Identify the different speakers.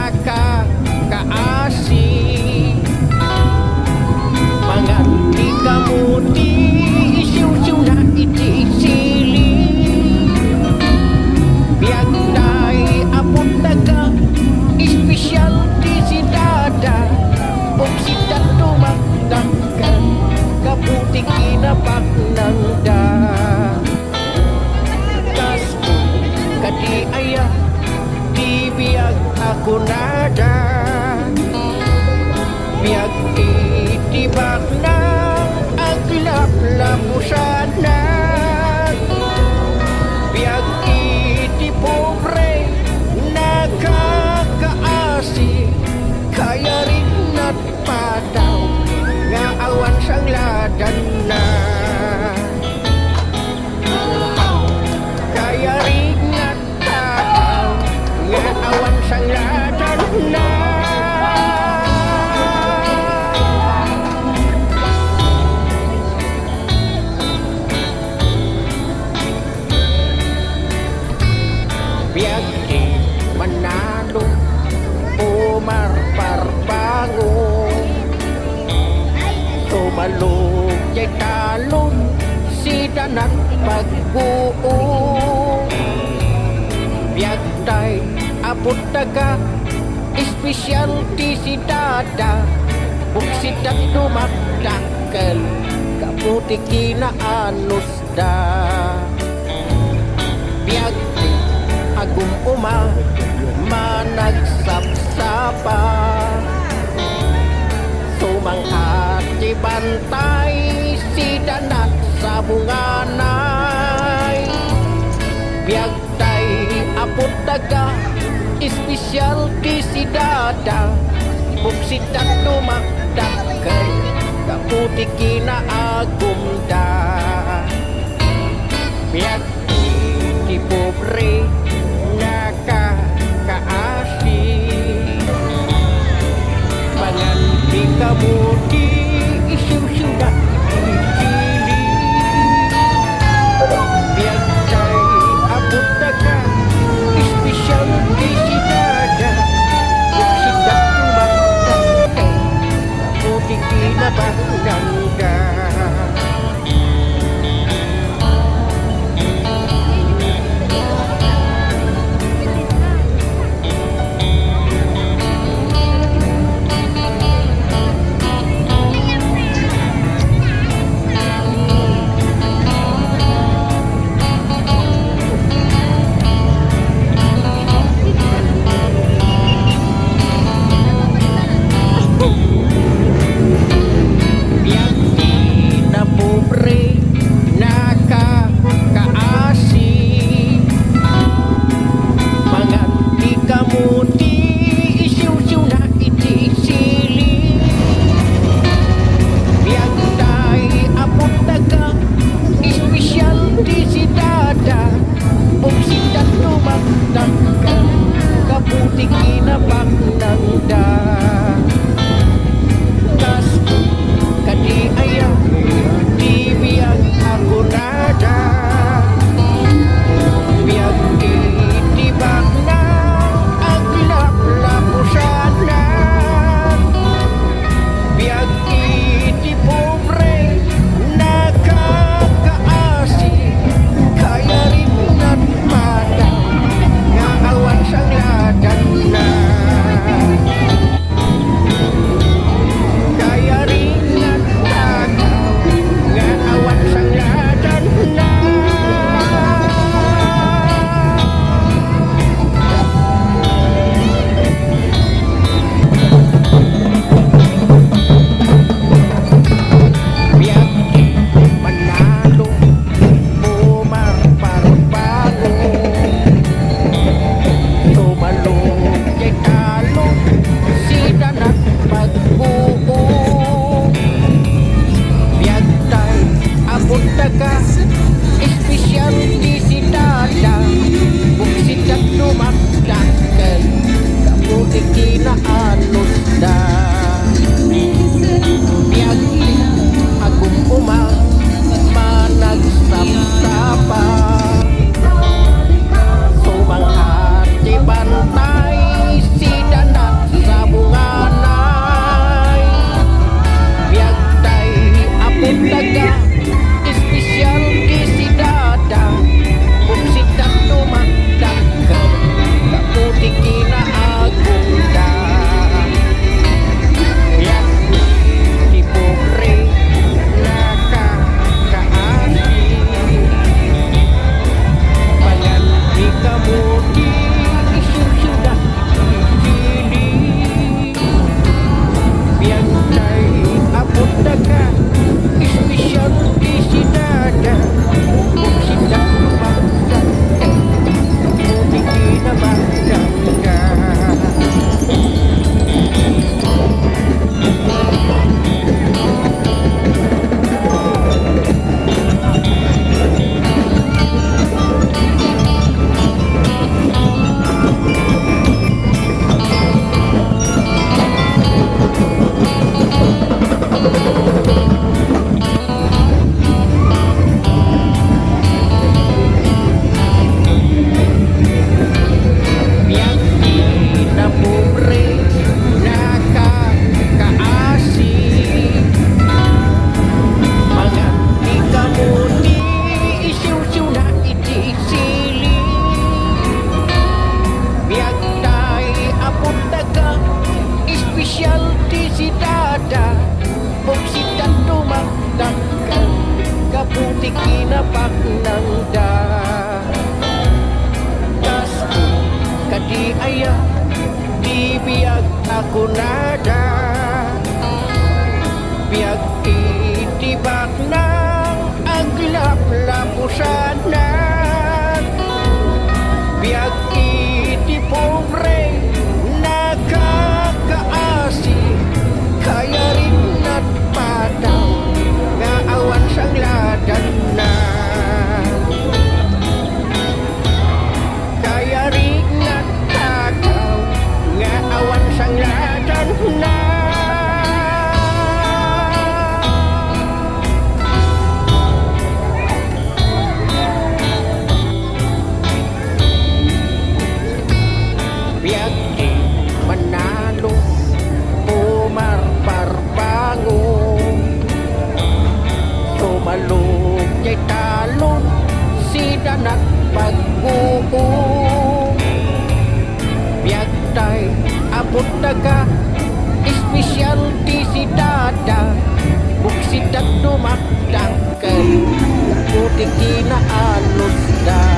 Speaker 1: nakakaasik. Mga di kamuti, isiw-siw na itisili. Biag tay apot taga, espesyal di si dada. O si dato magdangkan, kaputi kinapak ng da. Kasko, kadi aya, di biag ako nada. Biag itibak ng aglap-lapusanan. Biag iti pobre nakakaasi. Kaya rin na't pataw nga awan sang ladan na. Kaya rin na't pataw nga awan sang ladan na. Biag di manalo umarparbango, tumalog jay talon si danat pagbuo. Biag tay abot taga, espesyal di si dada. Buk si dato magdakkel, kaputi kinaanos da. Biag di agum uma managsapsapa, sumangkat di bantay si danat sa bunganay. Biag tay apot taga, espesyal di si dada. Buk si dato magdakkel, kaputi kinaagum da. Biag di pobre nakakaasik. Pangan di kamuti, isiw-siw na itisili. Biag tay abot taga, espesyal di si dada. Kung si dato magdakkel, kaputi kinabanggang da. Biag di na pobre nakakaasik. Mga di kamuti, isiw-siw na itisili. Biag tay apot taga, espesyal di si dada. O si dato magdakkel, kaputi kinapak ng da. Kasko, kadi aya, di biag ako nada. Biag itibak ng aglap-lapusanan. Biag iti pobre nakakaasik. Kaya rin na't pataw nga awan sang ladan na. di ayah di biag ako nada biag itibak ng aglap lapusanan biag iti pobre nakakaasi kaya rin at pataw nga awan sang ladan na kaya rin at pataw nga awan sang ladan na biag di manalo pumarparbango sumalog jay talon si danak pag-uong biag tay abot daga espesyalty si dada buksidat dumakdak kay putik kinaalos da